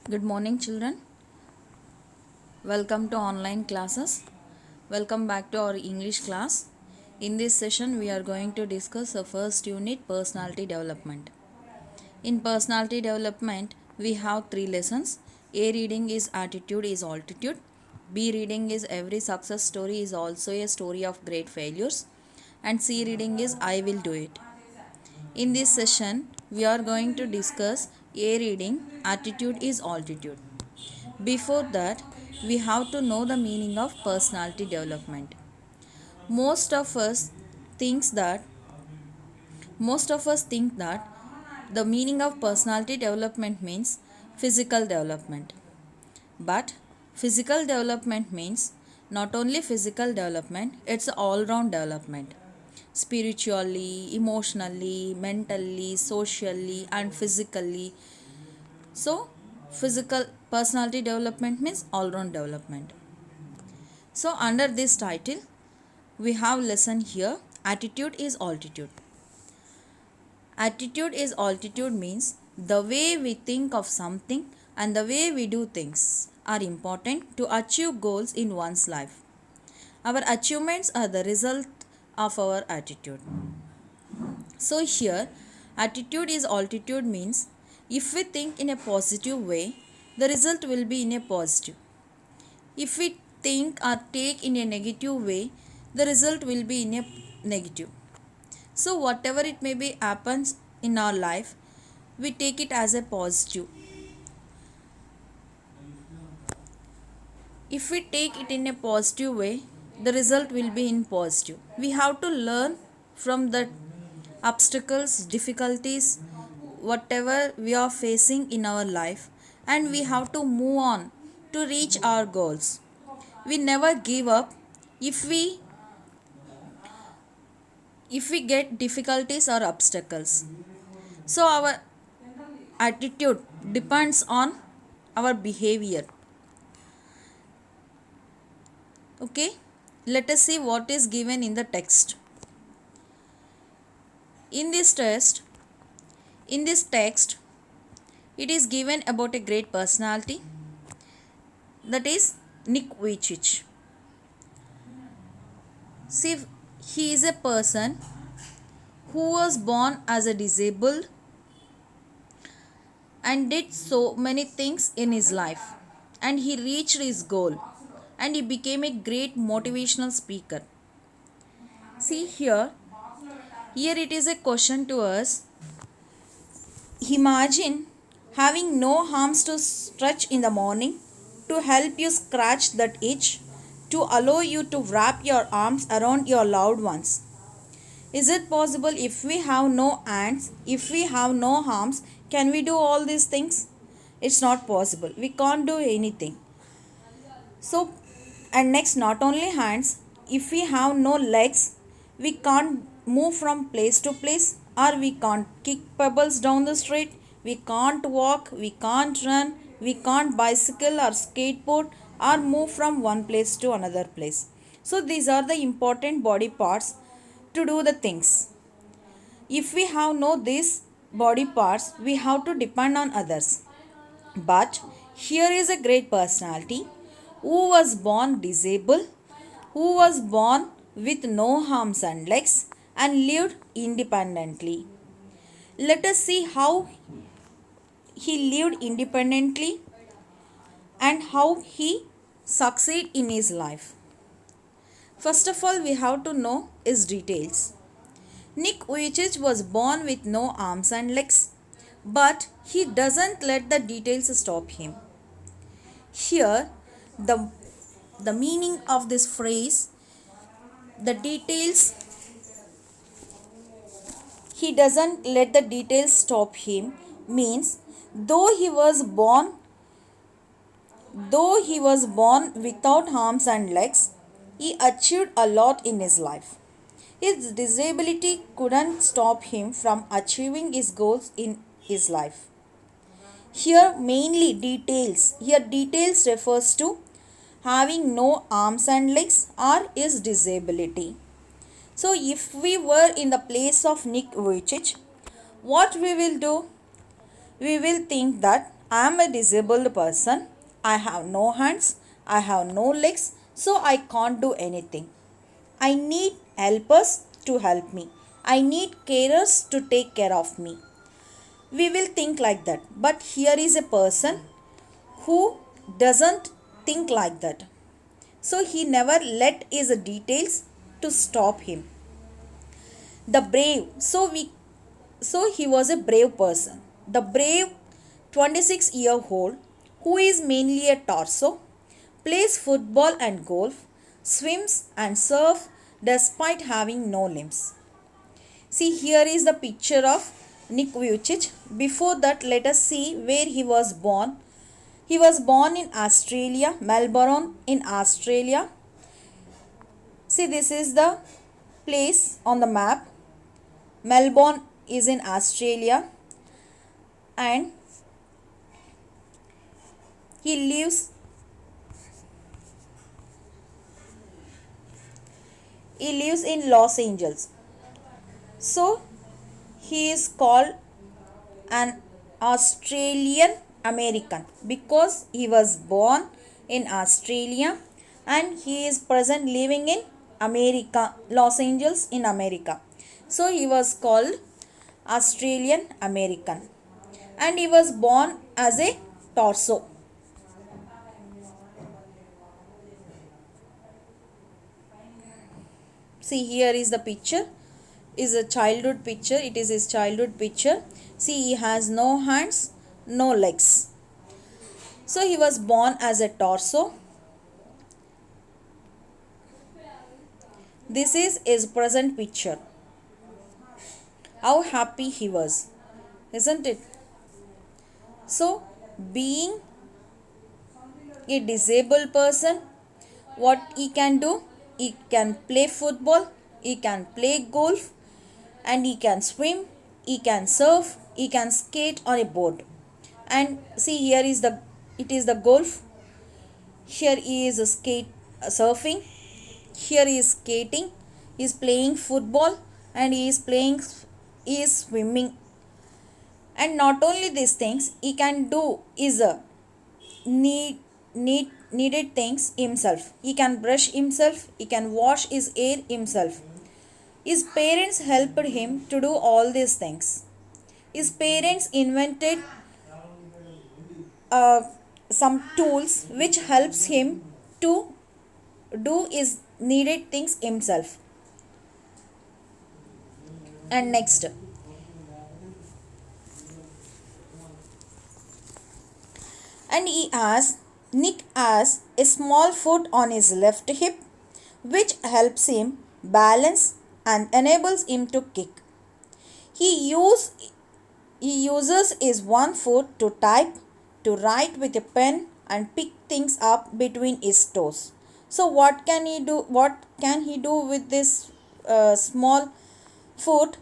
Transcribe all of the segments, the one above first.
Good morning, children. Welcome to online classes. Welcome back to our English class. In this session, we are going to discuss the first unit, personality development. In personality development, we have three lessons. A reading is attitude is altitude. B reading is every success story is also a story of great failures. And C reading is I will do it. In this session, we are going to discuss A reading, attitude is altitude. Before that, we have to know the meaning of personality development. Most of us thinks that most of us think that the meaning of personality development means physical development. But physical development means not only physical development, it's all-round development. Spiritually, emotionally, mentally, socially, and physically. So, physical personality development means all-round development. So under this title, we have lesson here, attitude is altitude. Attitude is altitude means the way we think of something and the way we do things are important to achieve goals in one's life. Our achievements are the result of our attitude. So here, attitude is altitude means if we think in a positive way, the result will be in a positive. If we think or take in a negative way, the result will be in a negative. So whatever it may be happens in our life, we take it as a positive. If we take it in a positive way, the result will be in positive. We have to learn from the obstacles, difficulties, whatever we are facing in our life, and we have to move on to reach our goals. We never give up if we get difficulties or obstacles. So our attitude depends on our behavior. Okay, let us see what is given in the text. In this text, it is given about a great personality, that is Nick Vujicic. See, he is a person who was born as a disabled and did so many things in his life, and he reached his goal and he became a great motivational speaker. See here it is a question to us. Imagine having no arms to stretch in the morning to help you scratch that itch, to allow you to wrap your arms around your loved ones. Is it possible if we have no hands, if we have no arms, can we do all these things? It's not possible. We can't do anything. So, and next, not only hands, if we have no legs, we can't move from place to place, or we can't kick pebbles down the street, we can't walk, we can't run, we can't bicycle or skateboard or move from one place to another place. So, these are the important body parts to do the things. If we have no these body parts, we have to depend on others. But here is a great personality who was born disabled, who was born with no arms and legs and lived independently. Let us see how he lived independently and how he succeeded in his life. First of all, we have to know his details. Nick Vujicic was born with no arms and legs, but he doesn't let the details stop him. Here, the meaning of this phrase, the details, he doesn't let the details stop him, means though he was born without arms and legs, he achieved a lot in his life. His disability couldn't stop him from achieving his goals in his life. Here mainly details. Here details refers to having no arms and legs or his disability. So if we were in the place of Nick Vujicic, what we will do? We will think that I am a disabled person. I have no hands, I have no legs, so I can't do anything. I need helpers to help me. I need carers to take care of me. We will think like that. But here is a person who doesn't think like that. So he never let his details to stop him. The brave. So he was a brave person. The brave 26-year-old who is mainly a torso, plays football and golf, swims and surf despite having no limbs. See, here is the picture of Nick Vujicic. Before that, let us see where he was born. He was born in Australia, Melbourne in Australia. See, this is the place on the map. Melbourne is in Australia, and he lives in Los Angeles. So he is called an Australian American because he was born in Australia and he is present living in America, Los Angeles in America. So he was called Australian American and he was born as a torso. See, here is the picture. Is a childhood picture. It is his childhood picture. See, he has no hands, no legs. So he was born as a torso. This is his present picture. How happy he was, isn't it? So, being a disabled person, what he can do? He can play football, he can play golf, and he can swim, he can surf, he can skate on a board. And see, here is the golf. Here he is surfing. Here he is skating. He is playing football and he is swimming. And not only these things, he can do is needed things himself. He can brush himself. He can wash his hair himself. His parents helped him to do all these things. His parents invented uh, some tools which helps him to do his needed things himself. And next, and Nick has a small foot on his left hip which helps him balance and enables him to kick. He, use, he uses his one foot to type, to write with a pen and pick things up between his toes. So what can he do? What can he do with this small foot?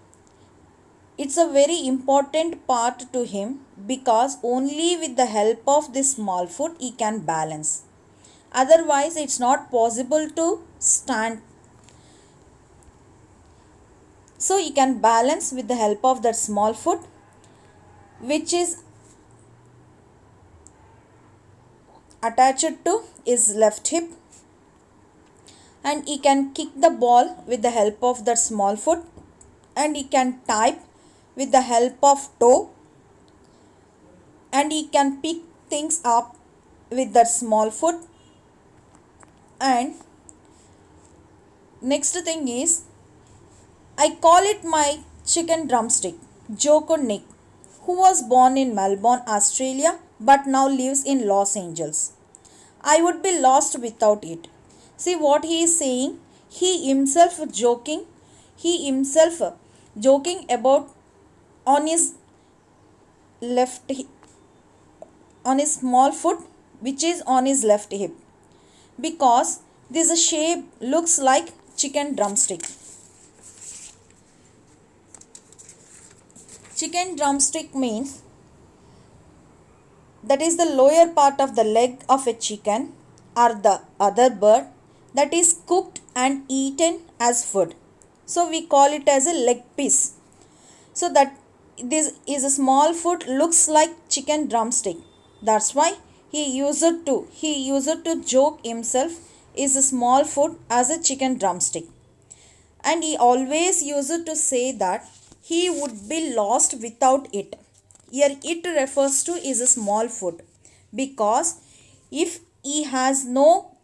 It's a very important part to him because only with the help of this small foot he can balance. Otherwise, it's not possible to stand. So he can balance with the help of that small foot, which is attached to his left hip, and he can kick the ball with the help of that small foot, and he can type with the help of toe, and he can pick things up with that small foot. And next thing is, I call it my chicken drumstick, Joko Nick, who was born in Melbourne, Australia, but now lives in Los Angeles. I would be lost without it. See what he is saying. He himself joking about on his left on his small foot which is on his left hip because this shape looks like chicken drumstick. Chicken drumstick means that is the lower part of the leg of a chicken or the other bird that is cooked and eaten as food. So we call it as a leg piece. So that this is a small foot looks like chicken drumstick That's why he used to joke himself is a small food as a chicken drumstick. And he always used to say that he would be lost without it. Here it refers to is a small food, because if he has no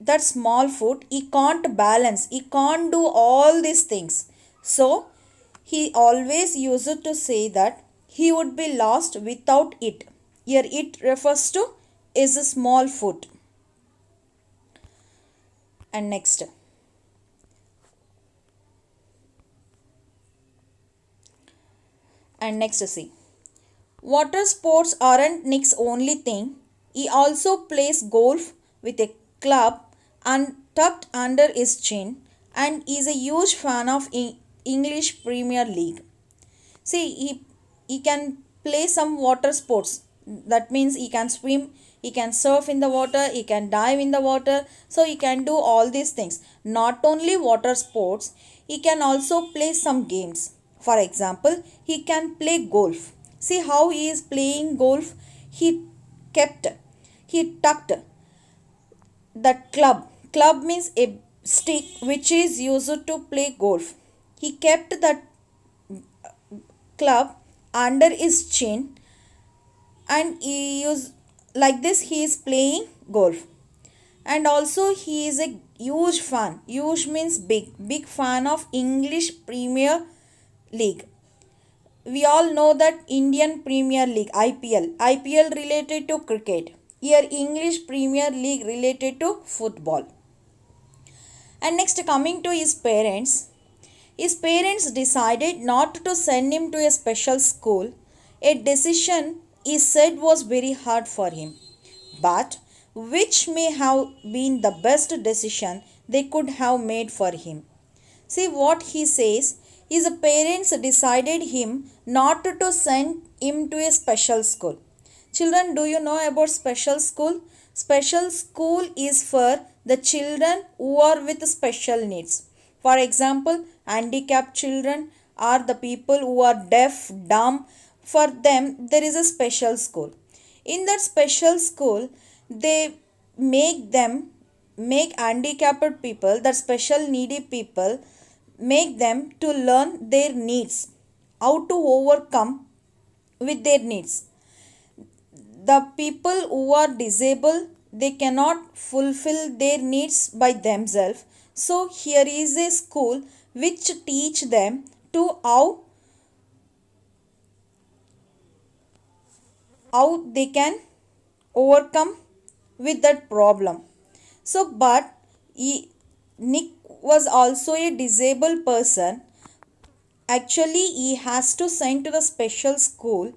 that small food, he can't balance, he can't do all these things. So he always used to say that he would be lost without it. Here it refers to is a small food. And next see. Water sports aren't Nick's only thing. He also plays golf with a club and tucked under his chin, and is a huge fan of English Premier League. See, he can play some water sports. That means he can swim, he can surf in the water, he can dive in the water. So he can do all these things. Not only water sports, he can also play some games. For example, he can play golf. See how he is playing golf? He kept, he tucked that club. Club means a stick which is used to play golf. He kept that club under his chin, and he is like this he is playing golf. And also he is a huge means big fan of English Premier League. We all know that Indian Premier League, IPL related to cricket. Here English Premier League related to football. And next, coming to his parents decided not to send him to a special school, a decision he said was very hard for him, but which may have been the best decision they could have made for him. See what he says. His parents decided him not to send him to a special school. Children, do you know about special school? Special school is for the children who are with special needs. For example, handicapped children are the people who are deaf, dumb. For them, there is a special school. In that special school, they make handicapped people, that special needy people, make them to learn their needs, how to overcome with their needs. The people who are disabled, they cannot fulfill their needs by themselves. So here is a school which teach them to how they can overcome with that problem. So but Nick was also a disabled person. Actually he has to send to the special school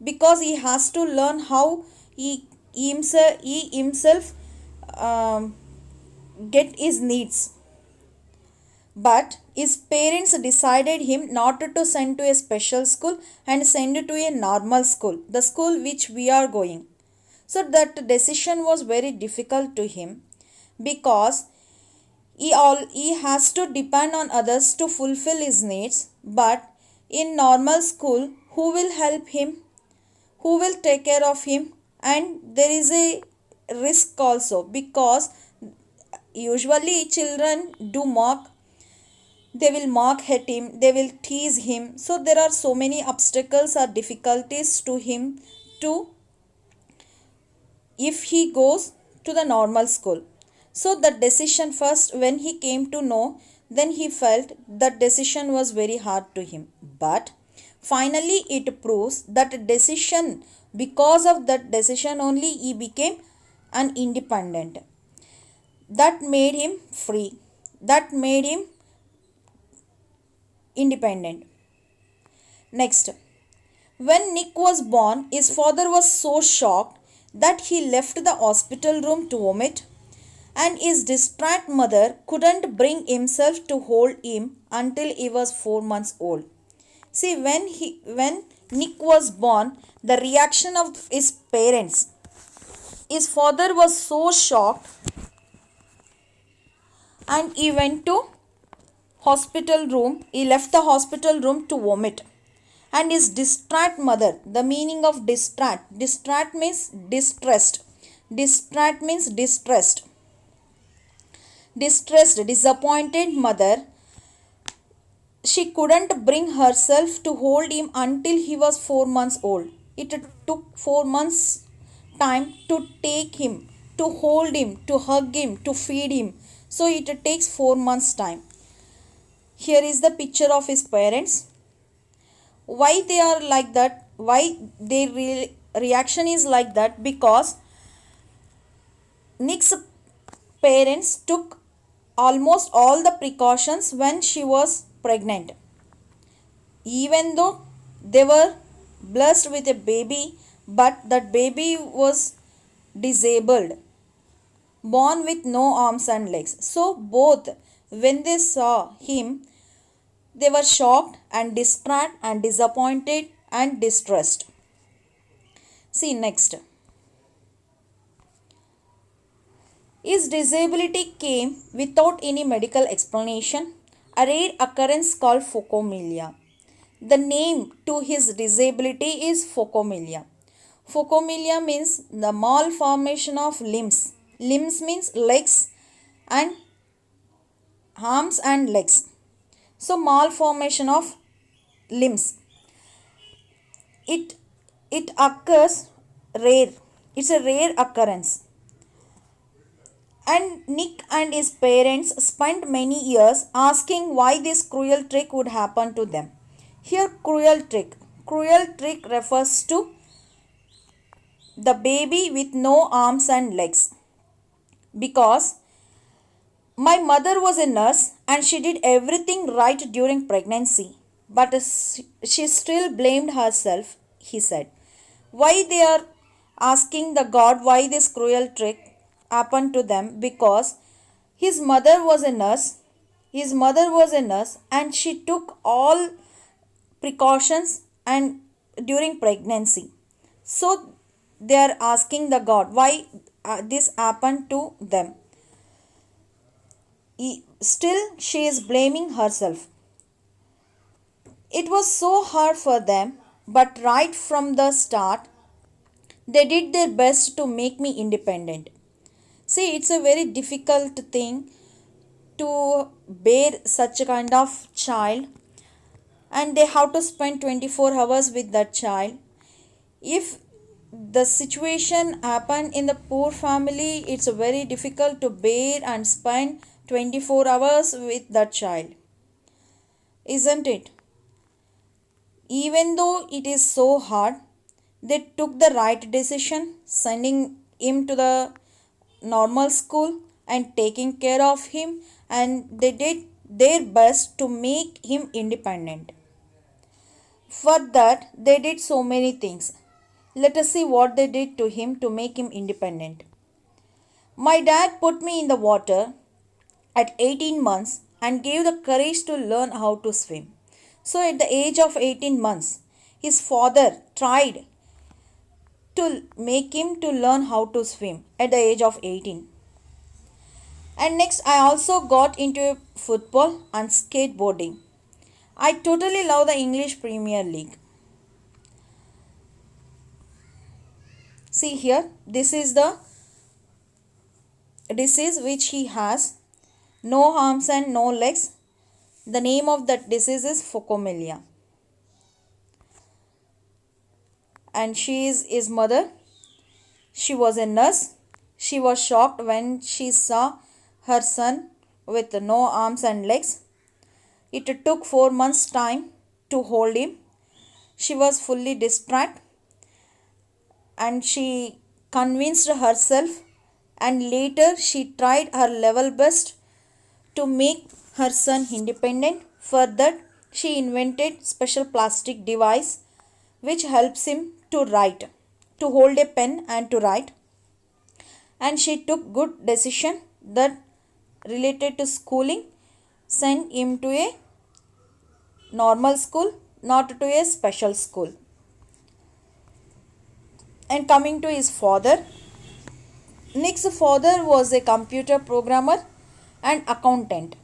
because he has to learn how he himself get his needs. But his parents decided him not to send to a special school and send to a normal school, the school which we are going. So that decision was very difficult to him, because he has to depend on others to fulfill his needs. But in normal school, who will help him? Who will take care of him? And there is a risk also, because usually children do mock, they will mock at him, they will tease him. So there are so many obstacles or difficulties to him to if he goes to the normal school. So the decision, first when he came to know, then he felt that decision was very hard to him. But finally it proves that decision, because of that decision only he became an independent. That made him free. That made him independent. Next, when Nick was born, his father was so shocked that he left the hospital room to vomit, and his distraught mother couldn't bring himself to hold him until he was 4 months old. See, when Nick was born, the reaction of his parents, his father was so shocked, and he left the hospital room to vomit. and his distraught mother. The meaning of distraught, distraught means distressed, distraught means distressed, disappointed mother. She couldn't bring herself to hold him until he was 4 months old. It took 4 months time to take him, to hold him, to hug him, to feed him. So it takes 4 months time. Here is the picture of his parents. Why they are like that? Why their reaction is like that? Because Nick's parents took almost all the precautions when she was pregnant. Even though they were blessed with a baby, but that baby was disabled, born with no arms and legs. So both, when they saw him, they were shocked and distraught and disappointed and distressed. See next. His disability came without any medical explanation, a rare occurrence called phocomelia. The name to his disability is phocomelia. Phocomelia means the malformation of limbs. Limbs means legs and arms and legs. So malformation of limbs. It occurs rare. It's a rare occurrence. And Nick and his parents spent many years asking why this cruel trick would happen to them. Here cruel trick. Cruel trick refers to the baby with no arms and legs. Because my mother was a nurse and she did everything right during pregnancy, but she still blamed herself, he said. Why they are asking the God why this cruel trick happened to them? Because his mother was a nurse. His mother was a nurse and she took all precautions and during pregnancy. So they are asking the God why this happened to them. Still she is blaming herself. It was so hard for them, but right from the start they did their best to make me independent. See, it's a very difficult thing to bear such a kind of child, and they have to spend 24 hours with that child. If the situation happened in the poor family, it's very difficult to bear and spend 24 hours with that child, isn't it? Even though it is so hard, they took the right decision, sending him to the normal school and taking care of him, and they did their best to make him independent. For that they did so many things. Let us see what they did to him to make him independent. My dad put me in the water at 18 months and gave the courage to learn how to swim. So at the age of 18 months, his father tried to make him to learn how to swim at the age of 18. And next, I also got into football and skateboarding. I totally love the English Premier League. See here, this is the disease which he has, no arms and no legs. The name of that disease is phocomelia. And she is his mother. She was a nurse. She was shocked when she saw her son with no arms and legs. It took 4 months time to hold him. She was fully distraught and she convinced herself, and later she tried her level best to make her son independent. For that she invented special plastic device which helps him to write, to hold a pen and to write. And she took good decision that related to schooling, sent him to a normal school, not to a special school. And coming to his father, Nick's father was a computer programmer and accountant,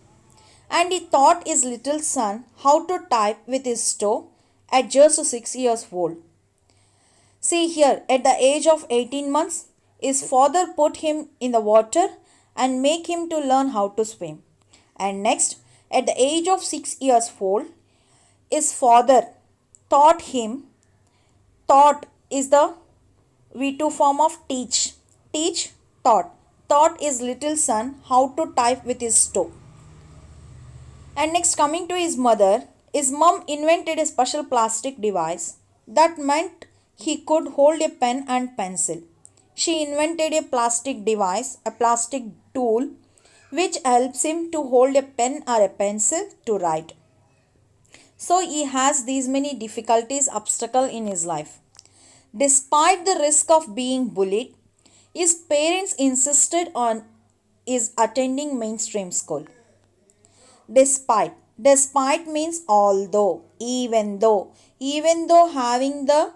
and he taught his little son how to type with his toe at just 6 years old. See here, at the age of 18 months, his father put him in the water and make him to learn how to swim. And next, at the age of 6 years old, his father taught him. Taught is the V2 form of teach. Teach, taught. Taught his little son how to type with his toe. And next, coming to his mom invented a special plastic device that meant he could hold a pen and pencil. She invented a plastic device, a plastic tool, which helps him to hold a pen or a pencil to write. So he has these many difficulties, obstacle in his life. Despite the risk of being bullied, his parents insisted on his attending mainstream school. Despite means although, even though having the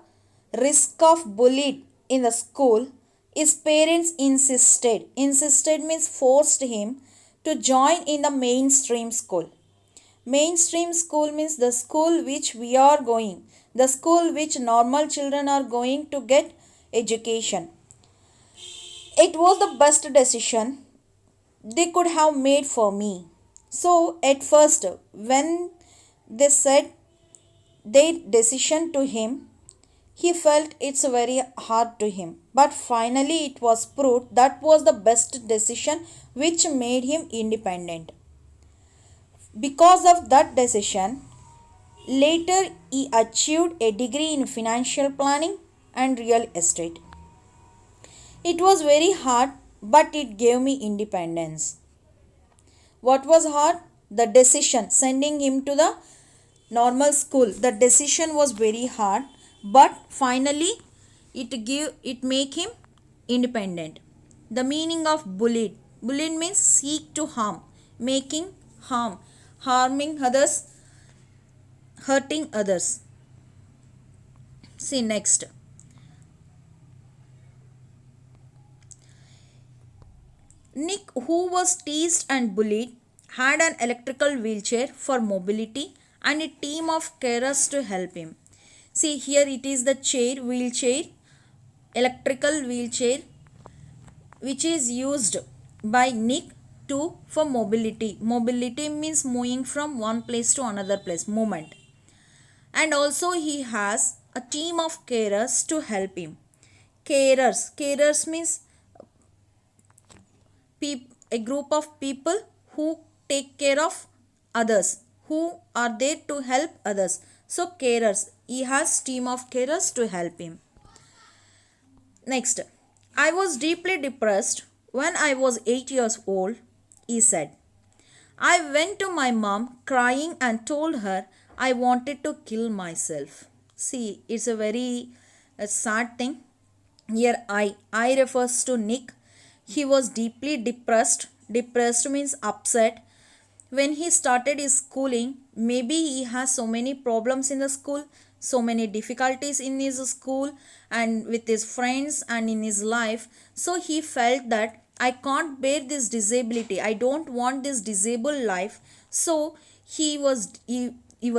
risk of bullied in the school, his parents insisted. Insisted means forced him to join in the mainstream school. Mainstream school means the school which we are going, the school which normal children are going to get education. It was the best decision they could have made for me. So at first, when they said their decision to him, he felt it's very hard to him. But finally, it was proved that was the best decision which made him independent. Because of that decision, later he achieved a degree in financial planning and real estate. It was very hard, but it gave me independence. What was hard? The decision, sending him to the normal school. The decision was very hard, but finally it make him independent. The meaning of bullied. Bullied means seek to harm, making harm, harming others, hurting others. See next. Nick, who was teased and bullied, had an electrical wheelchair for mobility and a team of carers to help him. See here it is the chair, wheelchair, electrical wheelchair, which is used by Nick to for mobility. Mobility means moving from one place to another place, movement. And also he has a team of carers to help him. Carers means a group of people who take care of others, who are there to help others. So carers, he has team of carers to help him. Next, I was deeply depressed when I was 8 years old, he said. I went to my mom crying and told her I wanted to kill myself. See, it's a very sad thing. Here I refers to Nick. He was deeply depressed. Depressed means upset. When he started his schooling, maybe he has so many problems in the school, so many difficulties in his school and with his friends and in his life. So he felt that I can't bear this disability. I don't want this disabled life. So he was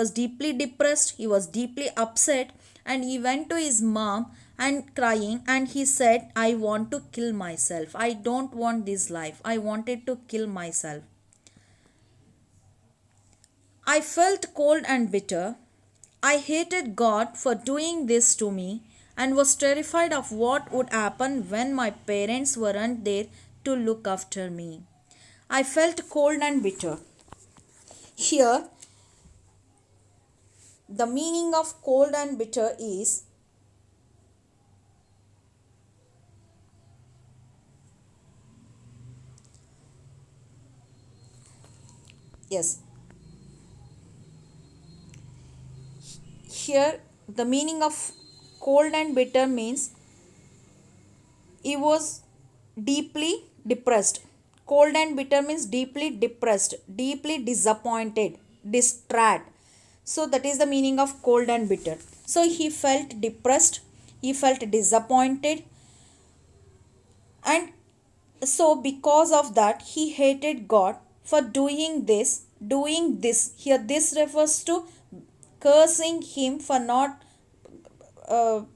deeply depressed. He was deeply upset and he went to his mom and crying and he said, I want to kill myself. I don't want this life. I wanted to kill myself. I felt cold and bitter. I hated God for doing this to me and was terrified of what would happen when my parents weren't there to look after me. I felt cold and bitter. Here, the meaning of cold and bitter is yes. Here, the meaning of cold and bitter means he was deeply depressed. Cold and bitter means deeply depressed, deeply disappointed, distraught. So that is the meaning of cold and bitter. So he felt depressed, he felt disappointed, and so because of that he hated God for doing this. Here this refers to cursing him for not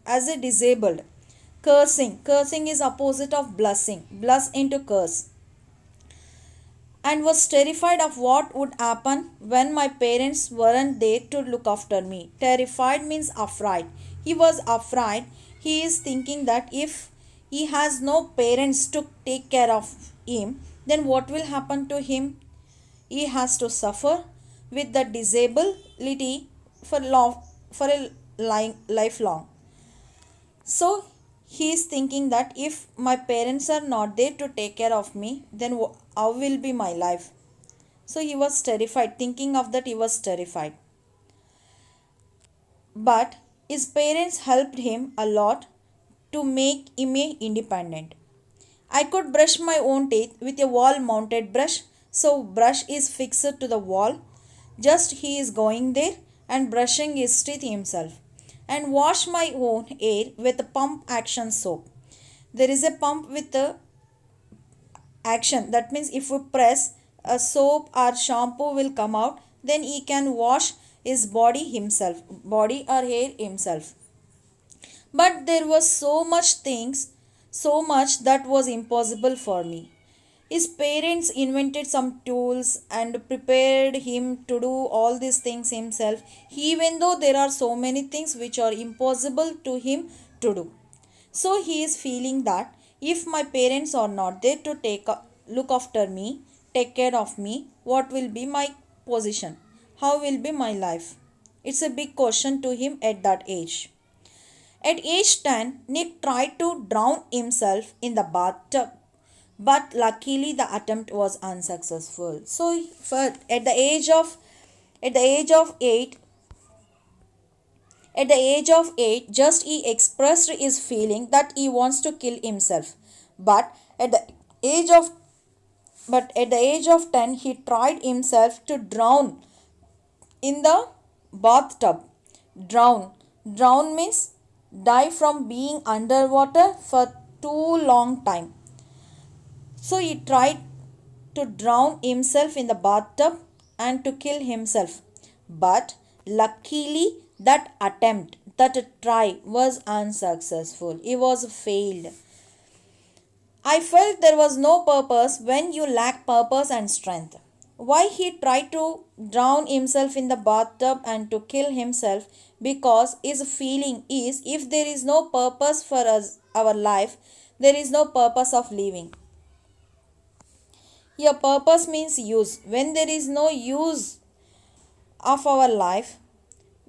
as a disabled. Cursing is opposite of blessing. Bless into curse. And was terrified of what would happen when my parents weren't there to look after me. Terrified means afraid. He was afraid. He is thinking that if he has no parents to take care of him, then what will happen to him? He has to suffer with the disability for a lifelong. So he is thinking that if my parents are not there to take care of me, then how will be my life? So he was terrified. Thinking of that, he was terrified. But his parents helped him a lot to make him independent. I could brush my own teeth with a wall mounted brush. So brush is fixed to the wall. Just he is going there and brushing his teeth himself. And wash my own hair with a pump action soap. There is a pump with a action. That means if we press, a soap or shampoo will come out. Then he can wash his body himself. Body or hair himself. But there was so much that was impossible for me. His parents invented some tools and prepared him to do all these things himself, even though there are so many things which are impossible to him to do. So he is feeling that if my parents are not there to look after me, take care of me, what will be my position? How will be my life? It's a big question to him at that age. At age 10, Nick tried to drown himself in the bathtub, but luckily the attempt was unsuccessful. So, at the age of 8, just he expressed his feeling that he wants to kill himself. But at the age of at the age of 10, he tried himself to drown in the bathtub. Drown means die from being underwater for too long time. So he tried to drown himself in the bathtub and to kill himself. But luckily that attempt, that try was unsuccessful. He was failed. I felt there was no purpose when you lack purpose and strength. Why he tried to drown himself in the bathtub and to kill himself? Because his feeling is if there is no purpose for us, our life, there is no purpose of living. Here, purpose means use. When there is no use of our life,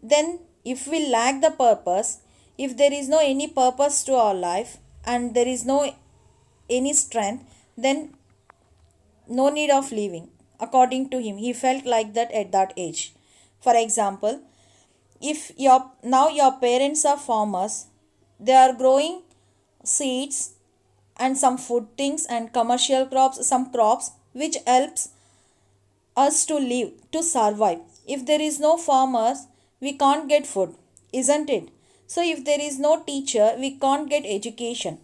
then if we lack the purpose, if there is no any purpose to our life and there is no any strength, then no need of living. According to him, he felt like that at that age. For example, if your parents are farmers, they are growing seeds and some food things and commercial crops, some crops which helps us to live, to survive. If there is no farmers, we can't get food, isn't it? So if there is no teacher, we can't get education.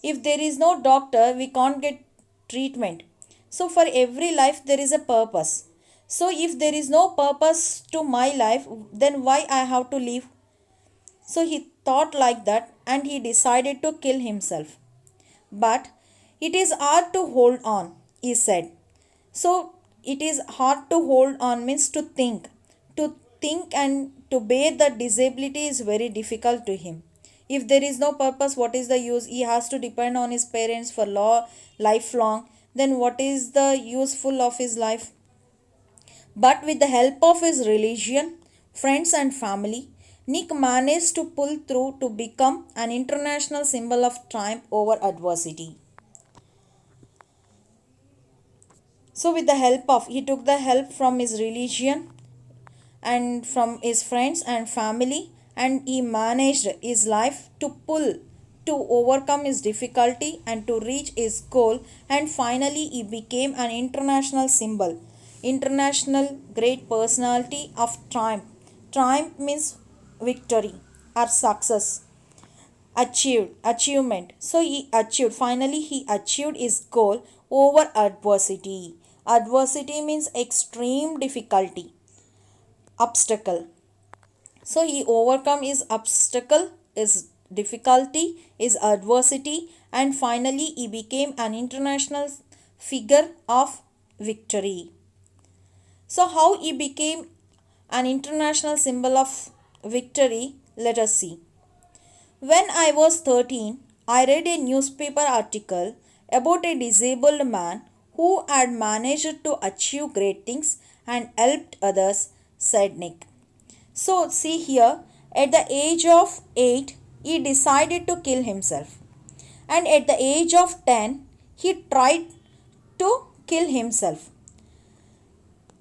If there is no doctor, we can't get treatment. So for every life there is a purpose. So if there is no purpose to my life, then why I have to live? So he thought like that and he decided to kill himself. But it is hard to hold on, he said. So it is hard to hold on means to think. To think and to bear the disability is very difficult to him. If there is no purpose, what is the use? He has to depend on his parents for lifelong. Then what is the useful of his life? But with the help of his religion, friends and family, Nick managed to pull through to become an international symbol of triumph over adversity. So with the he took the help from his religion and from his friends and family, and he managed his life to overcome his difficulty and to reach his goal, and finally he became an international symbol, international great personality of triumph. Triumph means victory or success, achievement. So he achieved his goal over adversity. Adversity means extreme difficulty, obstacle. So he overcome his obstacle, his difficulty, his adversity, and finally he became an international figure of victory. So how he became an international symbol of victory, let us see. When I was 13, I read a newspaper article about a disabled man who had managed to achieve great things and helped others, said Nick. So, see here, at the age of 8, he decided to kill himself. And at the age of 10, he tried to kill himself.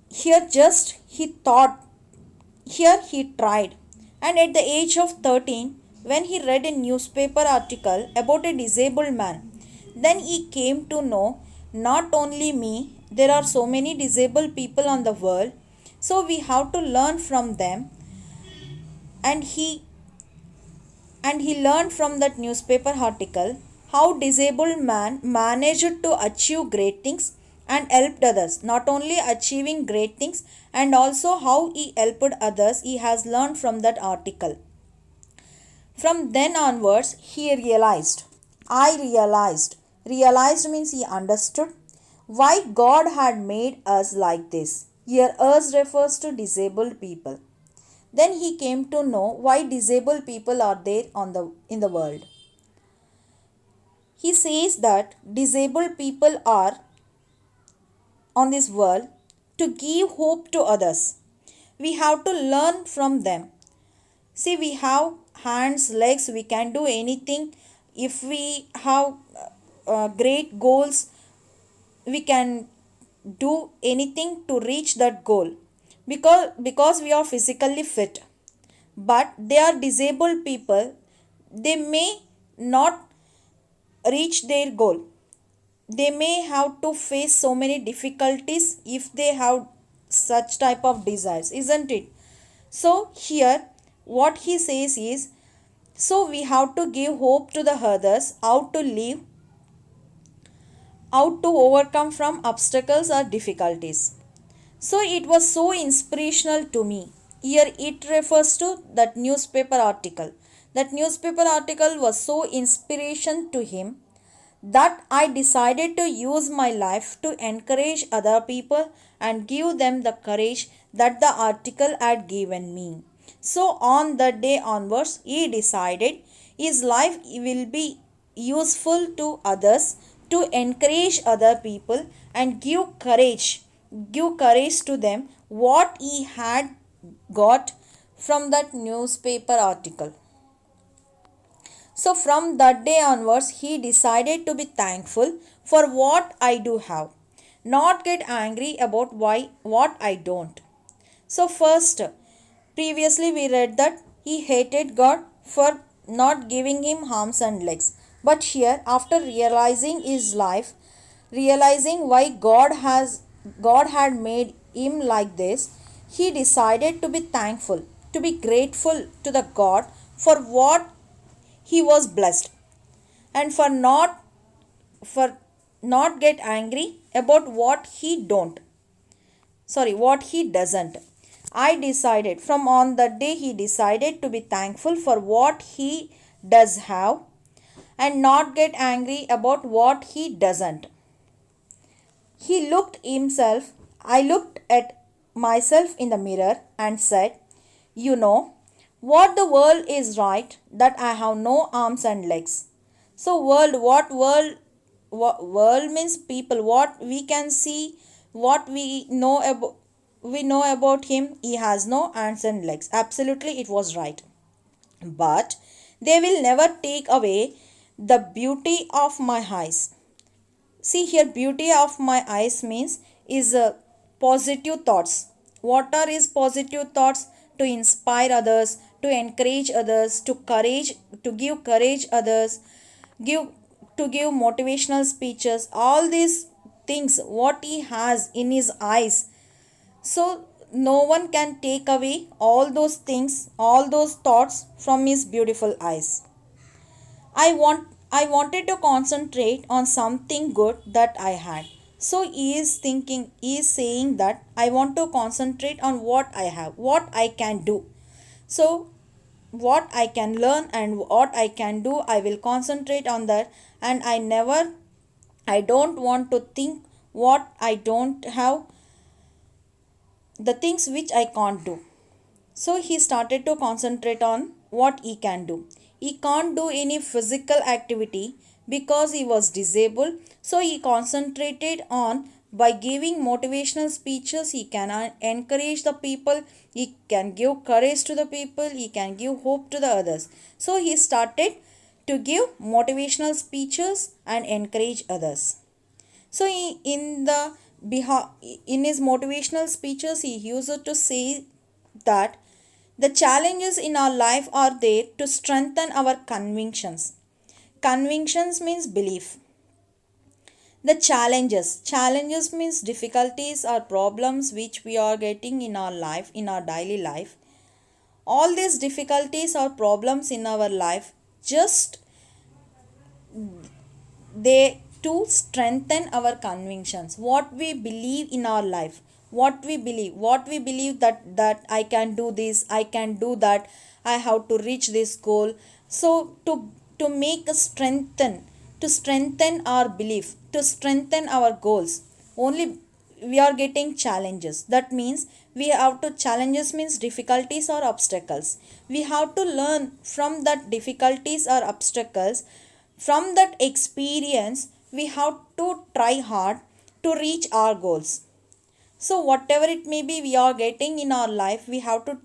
Here, just he thought, here he tried. And at the age of 13, when he read a newspaper article about a disabled man, then he came to know not only me, there are so many disabled people on the world, so we have to learn from them. And he and he learned from that newspaper article how disabled man managed to achieve great things and helped others. Not only achieving great things, and also how he helped others, he has learned from that article. From then onwards he realized means he understood why God had made us like this. Here us refers to disabled people. Then he came to know why disabled people are there in the world. He says that disabled people are on this world to give hope to others. We have to learn from them. See, we have hands, legs, we can do anything. If we have great goals, we can do anything to reach that goal because we are physically fit. But they are disabled people, they may not reach their goal. They may have to face so many difficulties if they have such type of desires, isn't it? So here what he says is, so we have to give hope to the others how to live, how to overcome from obstacles or difficulties. So it was so inspirational to me. Here it refers to that newspaper article. That newspaper article was so inspiration to him that I decided to use my life to encourage other people and give them the courage that the article had given me. So on that day onwards, he decided his life will be useful to others, to encourage other people and give courage to them what he had got from that newspaper article. So from that day onwards, he decided to be thankful for what I do have, not get angry about what I don't. So first, previously we read that he hated God for not giving him arms and legs. But here, after realizing his life, realizing why God had made him like this, he decided to be thankful, to be grateful to the God for what he was blessed, and for not get angry about what he doesn't. I decided from on that day, he decided to be thankful for what he does have and not get angry about what he doesn't. I looked at myself in the mirror and said, you know, what the world is right that I have no arms and legs. So world means people, what we can see, what we know about him, he has no arms and legs. Absolutely it was right. But they will never take away the beauty of my eyes. See here, beauty of my eyes means is positive thoughts. What are his positive thoughts? To inspire others, to encourage others, to give courage others, give to give motivational speeches. All these things, what he has in his eyes. So no one can take away all those things, all those thoughts from his beautiful eyes. I wanted to concentrate on something good that I had. So he is saying that I want to concentrate on what I have, what I can do. So what I can learn and what I can do, I will concentrate on that, and I don't want to think what I don't have, the things which I can't do. So he started to concentrate on what he can do. He can't do any physical activity because he was disabled. So he concentrated on, by giving motivational speeches, he can encourage the people, he can give courage to the people, he can give hope to the others. So he started to give motivational speeches and encourage others. So in his motivational speeches, he used to say that the challenges in our life are there to strengthen our convictions. Convictions means belief. The challenges means difficulties or problems which we are getting in our life, in our daily life. All these difficulties or problems in our life, just they to strengthen our convictions, what we believe in our life, what we believe that I can do this, I can do that, I have to reach this goal. So to make a strengthen our belief, to strengthen our goals, only we are getting challenges. That means we have to, challenges means difficulties or obstacles, we have to learn from that difficulties or obstacles. From that experience, we have to try hard to reach our goals. So whatever it may be we are getting in our life, we have to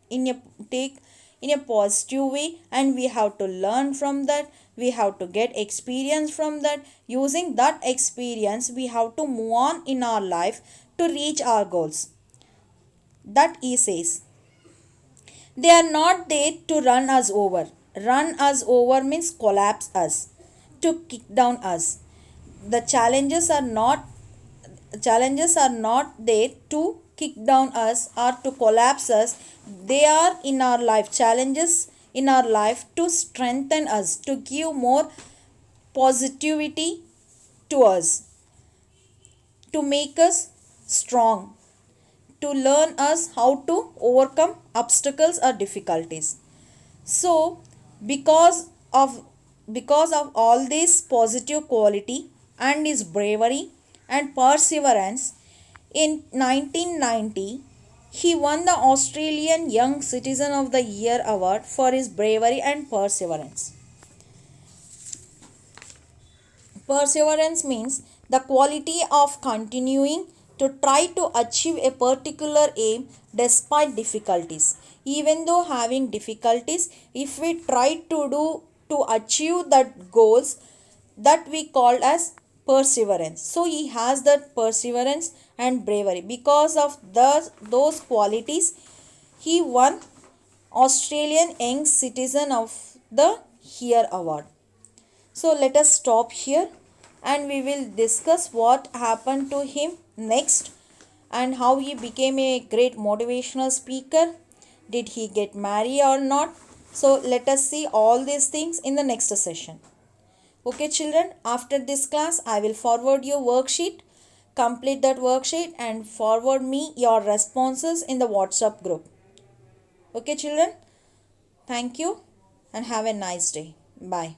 in a take in a positive way, and we have to learn from that. We have to get experience from that. Using that experience, we have to move on in our life to reach our goals. That he says. They are not there to run us over. Run us over means collapse us, to kick down us. The challenges are not there to kick down us or to collapse us. They are in our life, challenges in our life, to strengthen us, to give more positivity to us, to make us strong, to learn us how to overcome obstacles or difficulties. So of because of all this positive quality and his bravery and perseverance, in 1990 he won the Australian Young Citizen of the Year award for his bravery and perseverance. Perseverance means the quality of continuing to try to achieve a particular aim despite difficulties. Even though having difficulties, if we try to do to achieve that goals, that we call as perseverance. So he has that perseverance and bravery. Because of those qualities, he won Australian Young Citizen of the Year award. So let us stop here, and we will discuss what happened to him next and how he became a great motivational speaker. Did he get married or not? So let us see all these things in the next session. Okay children, after this class I will forward your worksheet. Complete that worksheet and forward me your responses in the WhatsApp group. Okay children, thank you and have a nice day. Bye.